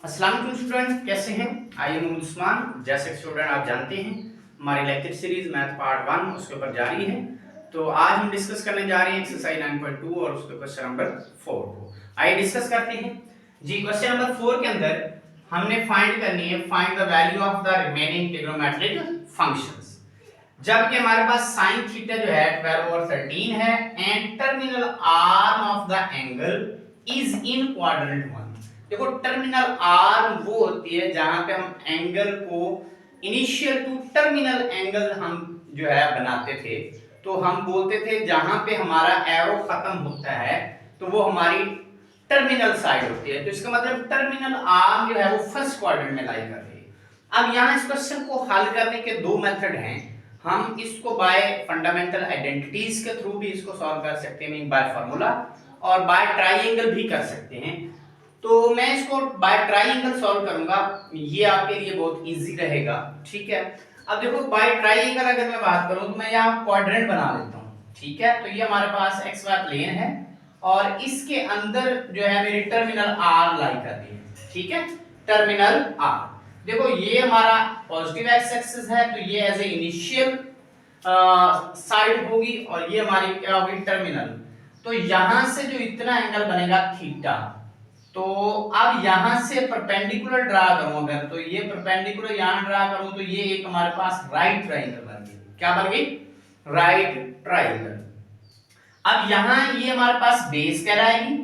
अस्सलाम वालेकुम स्टूडेंट, कैसे हैं? I am Usman. जैसे स्टूडेंट आप जानते हैं हमारी लेक्चर सीरीज मैथ पार्ट 1 उसके ऊपर जारी है। तो आज हम डिस्कस करने जा रहे हैं एक्सरसाइज 9.2 और उसके क्वेश्चन नंबर 4 को। आइए डिस्कस करते हैं जी। क्वेश्चन नंबर 4 के अंदर हमने फाइंड करनी है find the value of the remaining trigonometric functions. जबकि हमारे पास sin थीटा जो है 12/13 है and terminal arm of the angle is in quadrant 1। देखो टर्मिनल आर्म वो होती है जहां पे हम एंगल को इनिशियल टू टर्मिनल एंगल हम जो है बनाते थे। तो हम बोलते थे जहां पे हमारा एरो खत्म होता है तो वो हमारी टर्मिनल साइड होती है। तो इसका मतलब टर्मिनल आर्म जो है वो फर्स्ट क्वाड्रेंट में लाई कर रही है। अब यहाँ इस क्वेश्चन को हल करने के दो मेथड हैं। हम इसको बाय फंडामेंटल आइडेंटिटीज के थ्रू भी इसको सॉल्व कर सकते हैं, बाय फार्मूला, और बाय ट्राइंगल भी कर सकते हैं। तो मैं इसको बाय ट्राइंगल सॉल्व करूंगा, ये आपके लिए बहुत इजी रहेगा। ठीक है, अब देखो बाय ट्राइंगल अगर मैं बात करूं तो मैं यहाँ क्वाड्रेंट बना लेता हूं। ठीक है, तो ये हमारे पास एक्स वाई प्लेन है और इसके अंदर जो है मेरी टर्मिनल आर लाई कर रही है। ठीक है, टर्मिनल आर। देखो ये हमारा पॉजिटिव एक्स एक्सिस है तो ये एज ए इनिशियल साइड होगी और ये हमारी क्या होगी, टर्मिनल। तो यहां से जो इतना एंगल बनेगा थीटा, तो अब यहां से परपेंडिकुलर ड्रा करूं अगर, तो ये परपेंडिकुलर यहां ड्रा करूं तो ये एक हमारे पास राइट ट्रायंगल बन गई। क्या बन गई? Right triangle. अब यहां ये हमारे पास बेस कहलाएगी,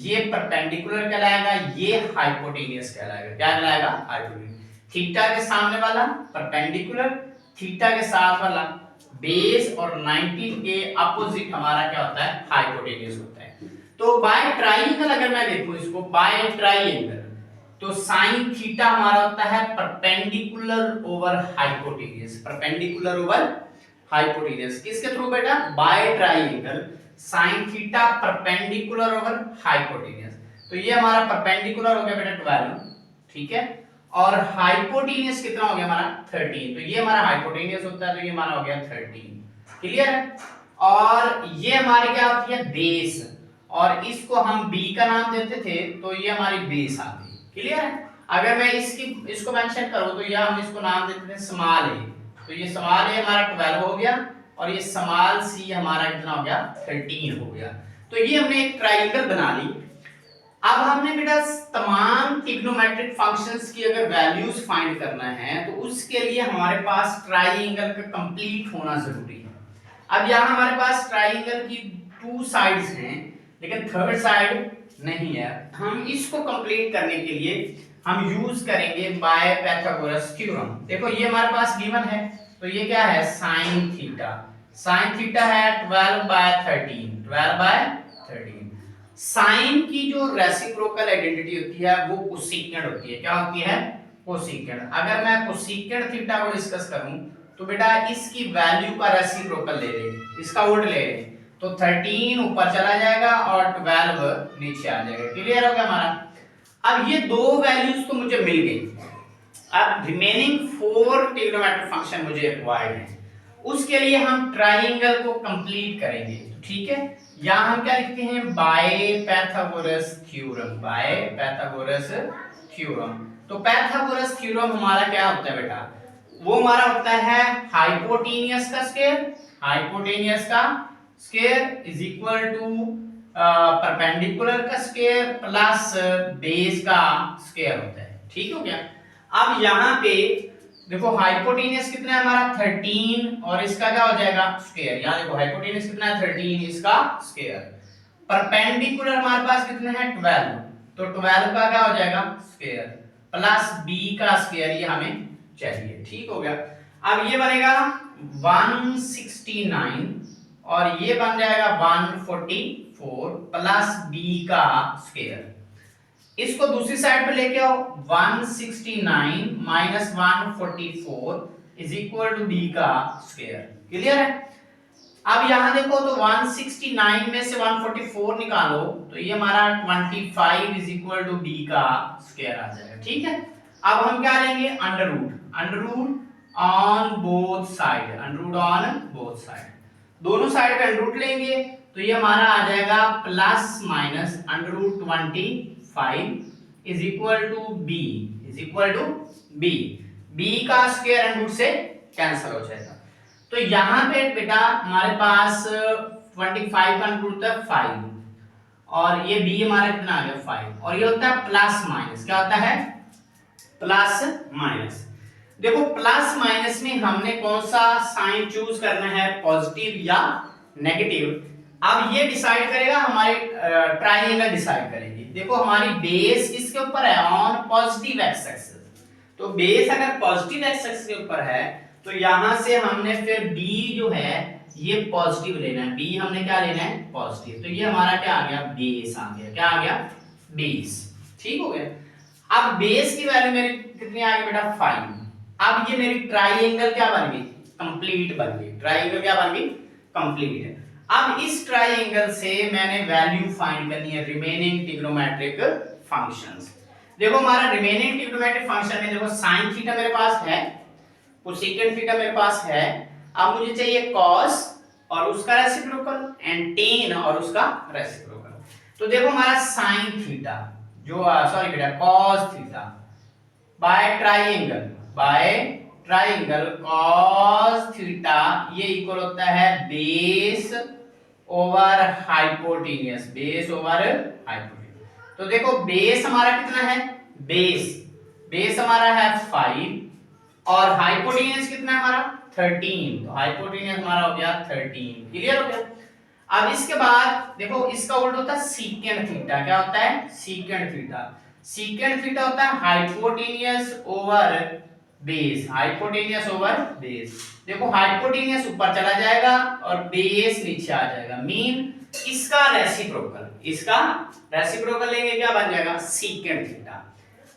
ये परपेंडिकुलर कहलाएगा, ये हाइपोटेनियस कहलाएगा। क्या कहलाएगा? हाइपोटेनियस। थीटा के सामने वाला परपेंडिकुलर, थीटा के साथ वाला बेस और 90 के अपोजिट हमारा क्या होता है? हाइपोटेनियस होता है। तो बाय ट्राइंगल अगर मैं देखूं इसको बाय ट्राइंगल, तो साइन थीटा हमारा होता है perpendicular over hypotenuse. Perpendicular over hypotenuse किसके थ्रू बेटा? By triangle sine theta perpendicular over hypotenuse. तो ये हमारा परपेंडिकुलर हो गया बेटा 12। ठीक है, और हाइपोटेनियस कितना हो गया हमारा? 13। तो ये हमारा हाइपोटेनियस होता है, तो ये हमारा हो गया 13। क्लियर है? और ये हमारी क्या होती है? बेस, और इसको हम बी का नाम देते थे तो ये हमारी बेस आ गई। क्लियर है? अगर मैं इसको मेंशन करूं तो यह हम इसको नाम देते थे स्मॉल ए। तो ये स्मॉल ए हमारा 12 हो गया और ये स्मॉल सी हमारा कितना हो गया? 13 हो गया। तो ये हमने एक ट्रायंगल बना ली। अब हमने बेटा तमाम ट्रिग्नोमेट्रिक फंक्शंस की अगर वैल्यूज फाइंड करना है तो उसके लिए हमारे पास ट्रायंगल का कंप्लीट होना जरूरी है। अब यहाँ हमारे पास ट्रायंगल की 2 साइड्स हैं लेकिन थर्ड साइड नहीं है। हम इसको कंप्लीट करने के लिए हम यूज करेंगे बाय पाइथागोरस थ्योरम। देखो ये हमारे पास गिवन है, तो ये क्या है? Sine theta. साइन थीटा है 12/13। 12/13। साइन की जो रेसिप्रोकल आइडेंटिटी होती है वो कोसेकेंड होती है। क्या होती है? कोसेकेंड। अगर मैं कोसेकेंड थीटा को डिस्कस करूं तो बेटा इसकी वैल्यू का रेसिप्रोकल ले लें, इसका उल्ट ले लें, तो 13 ऊपर चला जाएगा और 12 नीचे आ जाएगा। क्लियर हो गया हमारा? अब ये दो वैल्यूज तो मुझे मिल गई। अब रिमेनिंग 4 ट्रिग्नोमेट्रिक फंक्शन मुझे रिक्वायर्ड है, उसके लिए हम ट्रायंगल को कंप्लीट करेंगे। ठीक है, यहां हम क्या लिखते हैं? By Pythagoras theorem. By Pythagoras theorem. तो पाइथागोरस थ्योरम हमारा क्या होता है बेटा? वो हमारा होता है हाइपोटेनियस का स्क्वायर। हाइपोटेनियस का square is equal to perpendicular का स्क्वायर प्लस बेस का स्क्वायर होता है। ठीक हो गया? अब यहाँ पे देखो हाइपोटेनियस कितना है हमारा? 13 और इसका क्या हो जाएगा? स्क्वायर। यहाँ देखो हाइपोटेनियस कितना है? 13, इसका स्क्वायर। परपेंडिकुलर हमारे पास कितना है? 12, तो 12 का क्या हो जाएगा? स्क्वायर प्लस बी का स्क्वायर, ये हमें चाहिए। ठीक हो गया? अब ये बनेगा 169 और ये बन जाएगा 144 प्लस बी का स्क्वायर। इसको दूसरी साइड पे लेके आओ, 169 minus 144 is equal to B का स्क्वायर। क्लियर है? अब यहां देखो तो 169 में से 144 निकालो तो ये हमारा 25 इज इक्वल टू बी का स्क्वायर आ जाएगा। ठीक है, अब हम क्या लेंगे? Under root. Under root on both side. Under root on both side, दोनों साइड पे अंडर रूट लेंगे तो ये हमारा आ जाएगा plus minus under root 25 is equal to B, is equal to B, B का स्क्वायर अंडर रूट से कैंसिल हो जाएगा। तो यहाँ पे बेटा हमारे पास 25 का अंडर रूट है 5 और ये बी हमारा कितना आ गया 5 और ये होता है प्लस माइनस, क्या होता है प्लस माइनस। देखो प्लस माइनस में हमने कौन सा साइन चूज करना है, पॉजिटिव या नेगेटिव, अब ये डिसाइड करेगा हमारे ट्रायंगल डिसाइड करेंगे। देखो हमारी बेस किसके ऊपर है, ऑन पॉजिटिव एक्स एक्सिस, तो बेस अगर पॉजिटिव एक्स एक्सिस के ऊपर है तो यहां से हमने फिर b जो है ये पॉजिटिव लेना है, b हमने क्या लेना है पॉजिटिव, तो ये हमारा क्या आ गया बेस आ गया, क्या आ गया बेस, ठीक हो गया। अब बेस की वैल्यू मेरी कितनी आ गई बेटा 5। अब ये मेरी ट्राइंगल क्या बन गई, कंप्लीट बन गई, ट्राइंगल क्या बन गई कंप्लीट। अब इस ट्राइंगल से मैंने वैल्यू फाइंड करनी है रिमेनिंग ट्रिग्नोमेट्रिक फंक्शंस। देखो हमारा रिमेनिंग ट्रिग्नोमेट्रिक फंक्शन में देखो sin थीटा मेरे पास है, कोसेकेंट थीटा मेरे पास है, अब मुझे चाहिए cos और उसका रेसिप्रोकल एंड tan और उसका रेसिप्रोकल। तो देखो हमारा sin थीटा जो सॉरी बेटा cos theta by triangle cos theta ये इक्वल होता है base over hypotenuse, base over hypotenuse. तो देखो बेस हमारा कितना है, बेस हमारा है 5 और हाइपोटेन्यूज कितना है हमारा 13, तो हाइपोटेन्यूज हमारा हो गया 13, क्लियर हो गया। अब इसके बाद देखो इसका उल्टा होता है सीकेंट थीटा, क्या होता है सीकेंट थीटा, सीकेंट थीटा होता है hypotenuse over base, hypotenuse over base. देखो हाइपोटेन्यूज ऊपर चला जाएगा और बेस नीचे आ जाएगा, मीन इसका रेसिप्रोकल लेंगे क्या बन जाएगा सीकेंट थीटा।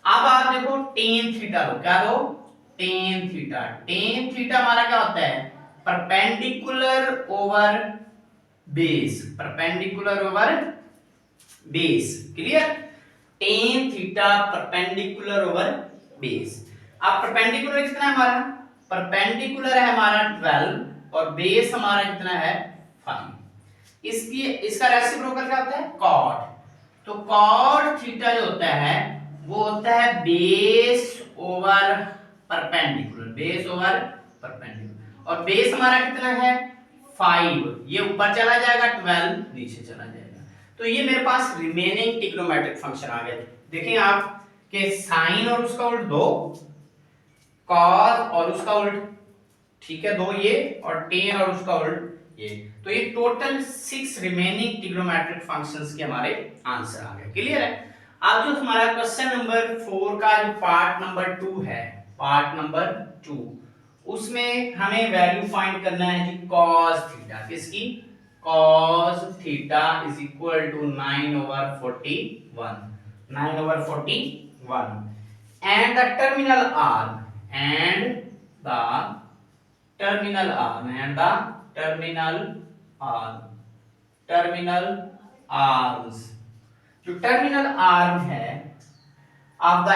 अब आप देखो टेन थीटा लो, क्या लो टेन थीटा हमारा क्या होता है perpendicular over base, perpendicular over base, clear. Tan theta perpendicular over base. अब परपेंडिकुलर कितना है हमारा, परपेंडिकुलर है हमारा 12 और बेस हमारा कितना है 5। इसका रेसिप्रोकल क्या होता है कॉट, तो कॉट थीटा जो होता है वो होता है base over perpendicular, base over perpendicular, और बेस हमारा कितना है 5, ये ऊपर चला जाएगा 12 नीचे चला जाएगा। तो ये मेरे पास रिमेनिंग ट्रिग्नोमेट्रिक फंक्शन आ गए। देखिए आप के साइन और उसका उल्ट 2, कॉस और उसका उल्ट, ठीक है 2 ये, और टेन और उसका उल्ट ये, तो ये टोटल 6 रिमेनिंग ट्रिग्नोमेट्रिक फंक्शंस के हमारे आंसर आ गए, क्लियर है। अब जो हमारा क्वेश्चन नंबर 4 का जो पार्ट नंबर 2 है, पार्ट नंबर 2, उसमें हमें वैल्यू फाइंड करना है जी cos थीटा, किसकी cos theta is equal to 9/41, 9/41 and the terminal arm terminal arms, जो टर्मिनल आर्म है ऑफ द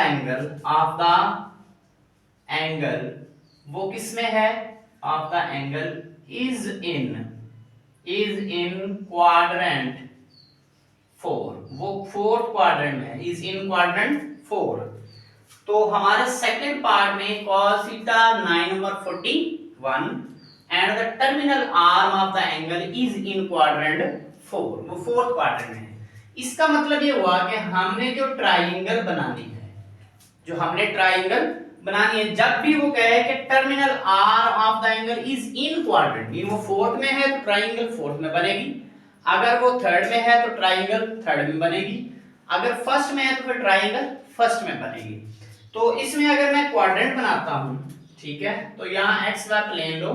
एंगल वो किसमें है, of the angle is in quadrant 4, वो फोर्थ क्वाड्रेंट में है, इज इन क्वाड्रेंट 4। तो हमारे सेकंड पार्ट में cos theta 9/41 and the terminal arm of the angle is in quadrant 4, वो फोर्थ क्वाड्रेंट में है। इसका मतलब ये हुआ कि हमने जो ट्राइंगल बनानी है, जब भी वो कहे कि terminal arm of the angle is in quadrant, mean वो फोर्थ में है तो ट्राइंगल फोर्थ में बनेगी, अगर वो थर्ड में है तो ट्राइंगल थर्ड में बनेगी, अगर फर्स्ट में है तो फिर ट्राइंगल फर्स्ट में बनेगी। तो इसमें अगर मैं क्वाड्रेंट बनाता हूं, ठीक है, तो यहाँ एक्स वाई प्लेन लो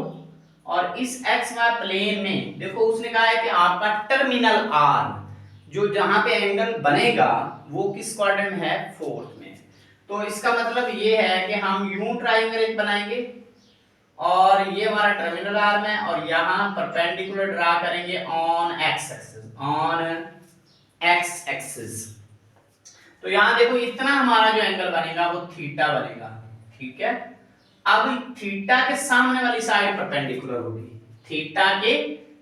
और इस एक्स वाई प्लेन में देखो उसने कहा है कि आपका टर्मिनल आर्म जो जहां पे एंगल बनेगा वो किस क्वाड्रेंट में है, फोर्थ में। तो इसका मतलब ये है कि हम यूं ट्राइंगल एक बनाएंगे और ये हमारा टर्मिनल आर्म है और यहाँ परपेंडिकुलर ड्रा करेंगे ऑन एक्स एक्सिस। तो यहाँ देखो इतना हमारा जो एंगल बनेगा वो थीटा बनेगा, ठीक है। अब थीटा के सामने वाली साइड परपेंडिकुलर होगी, थीटा के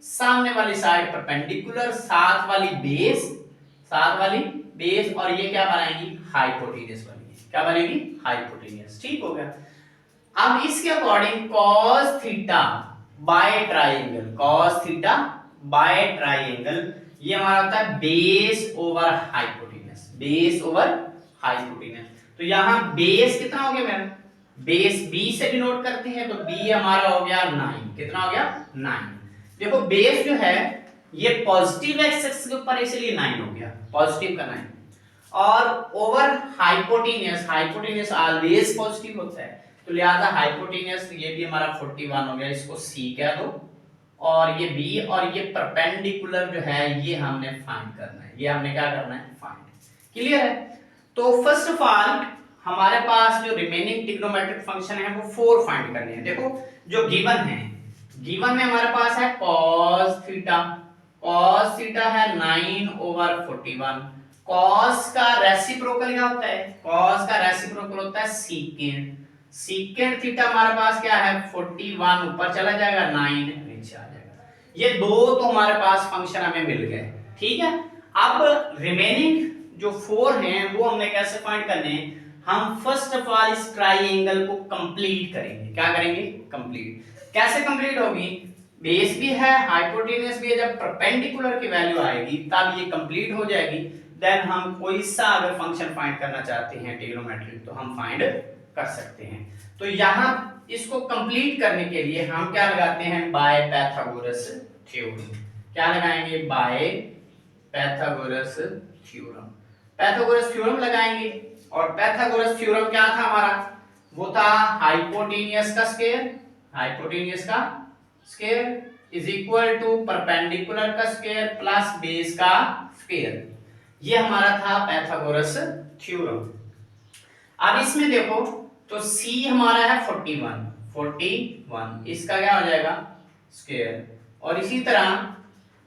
सामने वाली साइड परपेंडिकुलर, साथ वाली बेस और ये क्या बनाएगी हाइपोटेनियस बनेगी। क्या बनेगी? हाइपोटेनियस। ठीक हो गया। अब इसके according cos theta by triangle, cos theta by triangle, ये हमारा होता है base over hypotenuse, base over hypotenuse. तो यहां बेस कितना हो गया मेरा? बेस b से डिनोट करते हैं, तो b हमारा हो गया 9। कितना हो गया? 9। देखो बेस जो है ये पॉजिटिव एक्स एक्सिस के ऊपर, इसलिए 9 हो गया, पॉजिटिव का 9। और over hypotenuse, hypotenuse always positive होता है, तो लिहाजा हाइपोटेनियस ये भी हमारा 41 हो गया, इसको c कह दो। और ये b और ये परपेंडिकुलर जो है ये हमने फाइंड करना है, ये हमने क्या करना है? फाइंड। क्लियर है? तो फर्स्ट ऑफ ऑल हमारे पास जो रिमेनिंग ट्रिग्नोमेट्रिक फंक्शन है वो 4 फाइंड करने हैं। देखो जो गिवन है, गिवन में हमारे पास है cos थीटा, cos थीटा है 9/41। cos का रेसिप्रोकल क्या होता है? cos का रेसिप्रोकल होता है सीकेंड। सीकेंड थीटा हमारे पास क्या है? 41 ऊपर चला जाएगा, 9 नीचे आ जाएगा। ये दो तो हमारे पास फंक्शन हमें मिल गए। ठीक है, अब रिमेनिंग जो 4 हैं वो हमने कैसे फाइंड करने हैं? हम फर्स्ट ऑफ ऑल इस ट्राइंगल को कंप्लीट करेंगे। क्या करेंगे? कंप्लीट। कैसे कंप्लीट होगी? बेस भी है, हाइपोटेनियस भी है, जब परपेंडिकुलर की वैल्यू आएगी तब ये कंप्लीट हो जाएगी। देन हम कोई सा अगर फंक्शन फाइंड करना चाहते हैं ट्रिग्नोमेट्रिक तो हम फाइंड कर सकते हैं। तो यहां इसको कंप्लीट करने के लिए हम क्या लगाते हैं? By Pythagoras theorem. क्या लगाएंगे? By Pythagoras theorem. Pythagoras theorem लगाएंगे। और पाइथागोरस थ्योरम क्या था हमारा? वो था हाइपोटेनियस का स्क्वायर, हाइपोटेनियस का square is equal to perpendicular का स्क्वायर प्लस बेस का स्क्वायर। ये हमारा था पाइथागोरस थ्योरम। अब इसमें देखो तो c हमारा है 41, इसका क्या हो जाएगा? स्क्वायर। और इसी तरह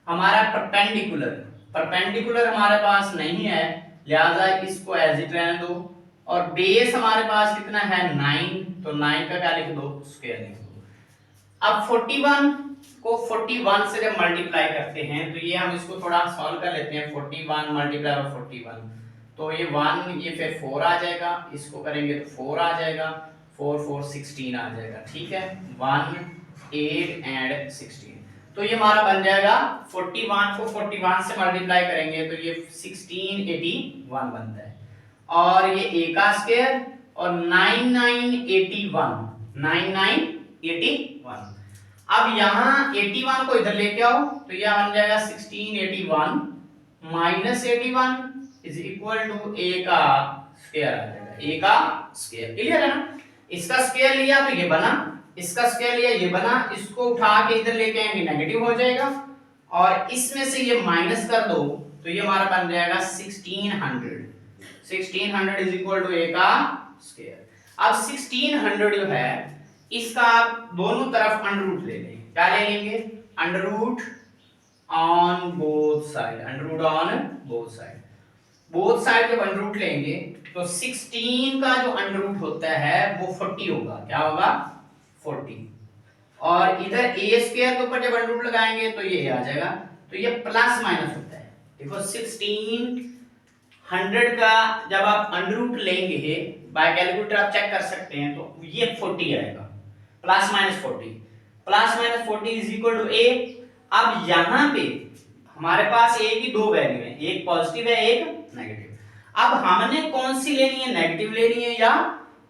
हमारा परपेंडिकुलर, परपेंडिकुलर हमारे पास नहीं है, लिहाजा इसको एज इट रहने दो। और बेस हमारे पास कितना है? 9, तो 9 का क्या लिख दो? स्क्वायर लिख दो। अब 41 को 41 से जब मल्टीप्लाई करते हैं तो ये हम इसको थोड़ा सॉल्व कर लेते हैं। 41 मल्टीप्लाई बाय 41, तो ये 1, ये फिर 4 आ जाएगा, इसको करेंगे तो 4 आ जाएगा, 4 4 16 आ जाएगा। ठीक है, 1 8 एंड 16, तो ये हमारा बन जाएगा 41 को 41 से मल्टीप्लाई करेंगे तो ये 1681 बनता है। और ये a का स्क्वायर और 9981, 9981। अब यहाँ 81 को इधर लेके आओ तो यह बन जाएगा 1681 minus 81 is equal to a का स्क्वायर आ जाएगा, a का स्क्वायर। क्लियर है ना? इसका स्क्वायर लिया तो ये बना, इसका स्क्वायर लिया ये बना, इसको उठा के इधर लेके आएंगे नेगेटिव हो जाएगा, और इसमें से ये माइनस कर दो तो ये हमारा बन जाएगा 1600। 1600 इज इक्वल टू a का स्क्वायर। अब 1600 जो है इसका आप दोनों तरफ अंडर रूट ले लेंगे। क्या ले लेंगे? Under root on both side, under root on both side. Both side जब अंडर रूट लेंगे तो 16 का जो अंडर रूट होता है वो 40 होगा। क्या होगा? 40। और इधर a स्क्वायर के ऊपर जब अंडर रूट लगाएंगे तो ये आ जाएगा, तो ये प्लस माइनस होता है। देखो 1600 का जब आप अंडर रूट लेंगे बाय कैलकुलेटर आप चेक कर सकते हैं तो ये 40 आएगा, plus minus 40, plus minus 40 is equal to a। अब यहां पे हमारे पास a की दो वैल्यू है, एक पॉजिटिव है एक नेगेटिव। अब हमने कौन सी लेनी है? नेगेटिव लेनी है या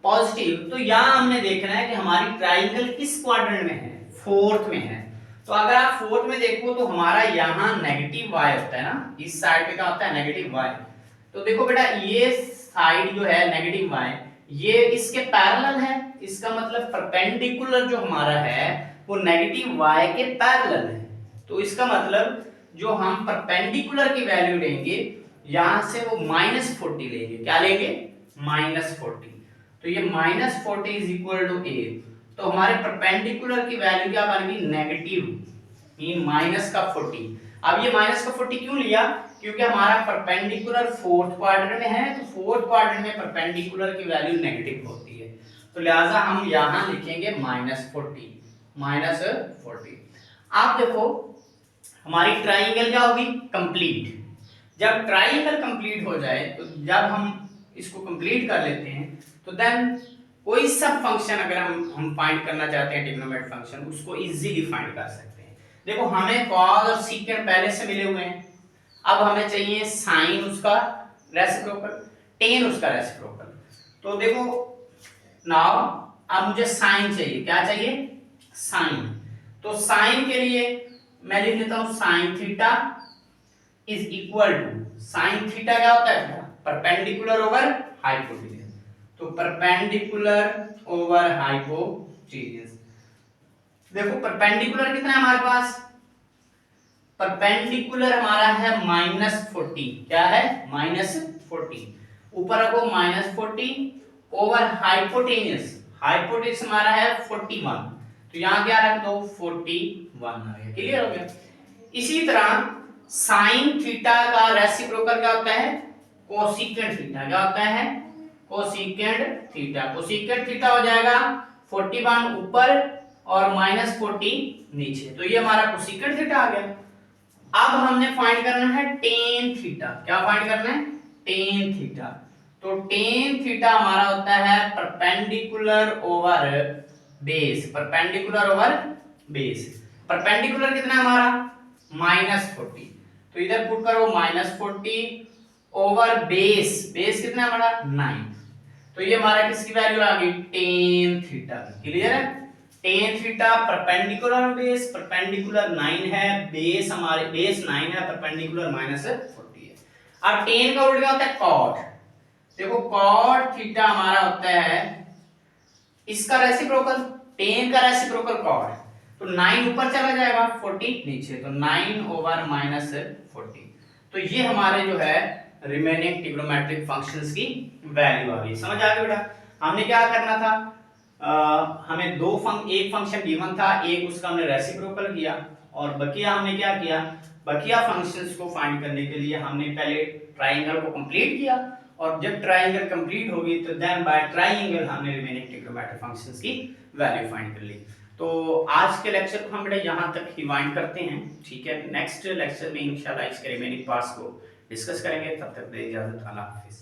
पॉजिटिव? तो यहां हमने देखना है कि हमारी ट्राइंगल किस क्वाड्रेंट में है? फोर्थ में है। तो अगर आप फोर्थ में देखो तो हमारा यहां नेगेटिव y होता है ना, इस साइड पे क्या होता है? Negative y। तो देखो बेटा ये साइड जो है नेगेटिव y ये इसके पैरेलल है, इसका मतलब परपेंडिकुलर जो हमारा है वो नेगेटिव y के पैरेलल है। तो इसका मतलब जो हम परपेंडिकुलर की वैल्यू लेंगे यहां से वो -40 लेंगे। क्या लेंगे? -40। तो ये -40 इज इक्वल टू a। तो हमारे परपेंडिकुलर की वैल्यू क्या बन गई? नेगेटिव मीन माइनस का 40। अब ये माइनस का 40 क्यों लिया? क्योंकि हमारा परपेंडिकुलर फोर्थ क्वाड्रेंट में है, तो फोर्थ क्वाड्रेंट में परपेंडिकुलर की वैल्यू नेगेटिव होती है, तो लिहाजा हम यहां लिखेंगे -40। आप देखो हमारी ट्राइंगल क्या होगी? कंप्लीट। जब ट्राइंगल कंप्लीट हो जाए तो जब हम इसको कंप्लीट कर लेते हैं तो देन कोई सब फंक्शन अगर हम फाइंड करना चाहते हैं ट्रिग्नोमेट्रिक फंक्शन, उसको इजीली फाइंड कर सकते हैं। देखो हमें कॉस और सीकेंड पहले से मिले हुए हैं, अब हमें चाहिए साइन उसका रेसिप्रोकल, टेन उसका रेसिप्रोकल। तो देखो नाउ अब मुझे साइन चाहिए, क्या चाहिए? साइन। तो साइन के लिए मैं लिख लेता हूं sine theta is equal to, sine theta क्या होता है? Perpendicular over hypotenuse. तो परपेंडिकुलर ओवर हाइपोटेन्यूज, देखो परपेंडिकुलर कितना है हमारे पास? परपेंडिकुलर हमारा है -40, क्या है? -40। ऊपर रखो -40 ओवर हाइपोटेन्यूज, हाइपोटेन्यूज हमारा है 41, तो यहां क्या रख दो? 41 आ गया। क्लियर हो गया? इसी तरह साइन थीटा का रेसिप्रोकल क्या होता है? Cosecant theta. क्या होता है? Cosecant theta. कोसेकेंट थीटा हो जाएगा 41 ऊपर और -40 नीचे, तो ये हमारा कोसेकेंट थीटा आ गया। अब हमने फाइंड करना है टेन थीटा। क्या फाइंड करना है? Tan theta. तो टेन थीटा हमारा होता है perpendicular over base, perpendicular over base. Perpendicular कितना है हमारा? -40, तो इधर पुट करो -40 ओवर बेस, बेस कितना है हमारा? 9, तो ये हमारा किसकी वैल्यू आ गई? Tan theta. क्लियर है? Tan theta perpendicular base, perpendicular 9 है, बेस हमारे बेस 9 है, परपेंडिकुलर -40 है। अब टेन का उल्टा होता है कॉट। देखो कॉट थीटा हमारा होता है इसका रेसिप्रोकल, टेन का रेसिप्रोकल कॉट, तो 9 ऊपर चला जाएगा 40 नीचे, तो 9 ओवर -40। तो ये हमारे जो है रिमेनिंग ट्रिग्नोमेट्रिक फंक्शंस की वैल्यू आ गई। समझ आ गई बेटा? हमने क्या करना था, हमें एक फंक्शन गिवन था, एक उसका हमने रेसिप्रोकल किया, और बकिया हमने क्या किया? बकिया फंक्शंस को फाइंड करने के लिए हमने पहले ट्राइंगल को कंप्लीट किया, और जब ट्राइंगल कंप्लीट होगी तो देन बाय ट्राइंगल हमने रिमेनिंग ट्रिग्नोमेट्रिक फंक्शंस की वैल्यू फाइंड कर ली। तो आज के लेक्चर को हम बेटा यहाँ तक रिवाइंड करते हैं, ठीक है? नेक्स्ट लेक्चर में इंशाल्लाह इसके रिमेनिंग पार्ट्स को डिस्कस करेंगे। तब तक दे इजाजत, अल्लाह हाफिज।